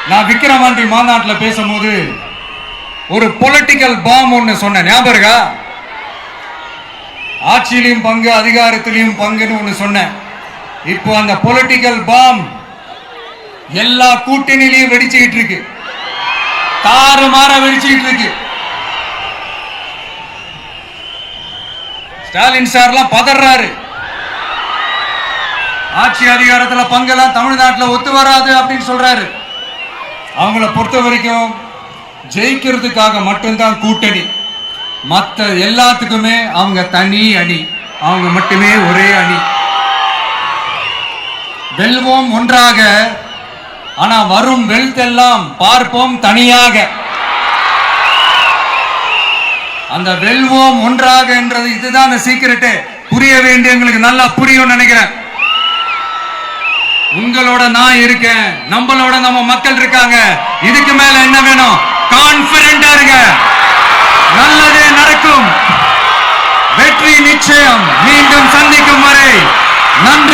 நான் விக்கிரவாண்டி மாநாட்டில் பேசும்போது ஒரு பொலிட்டிக்கல் பாம் ஒன்று சொன்னேன், ஞாபகம் இருக்கா? ஆட்சியிலையும் பங்கு அதிகாரத்திலையும் பங்குன்னு ஒன்று சொன்னேன். இப்போ அந்த பொலிட்டிக்கல் பாம் எல்லா கூட்டணியிலையும் வெடிச்சுக்கிட்டு இருக்கு, தாறுமாற வெடிச்சுக்கிட்டு இருக்கு. ஸ்டாலின் சார்லாம் பதறாரு, ஆட்சி அதிகாரத்தில் பங்கெல்லாம் தமிழ்நாட்டில் ஒத்து வராது அப்படின்னு சொல்றாரு. அவங்கள பொறுத்த வரைக்கும் ஜெயிக்கிறதுக்காக மட்டும்தான் கூட்டணி, மற்ற எல்லாத்துக்குமே அவங்க தனி அணி, அவங்க மட்டுமே ஒரே அணி. வெல்வோம் ஒன்றாக, ஆனா வரும் வெல்த்தெல்லாம் பார்ப்போம் தனியாக. அந்த வெல்வோம் ஒன்றாக என்றது இதுதான் அந்த சீக்கிரட்டு. புரிய வேண்டிய உங்களுக்கு நல்லா புரியும் நினைக்கிறேன். உங்களோட நான் இருக்கேன், நம்மளோட நம்ம மக்கள் இருக்காங்க. இதுக்கு மேல என்ன வேணும்? கான்பிடென்டா இருங்க, நல்லதே நடக்கும், வெற்றி நிச்சயம். மீண்டும் சந்திக்கும் வரை நன்றி.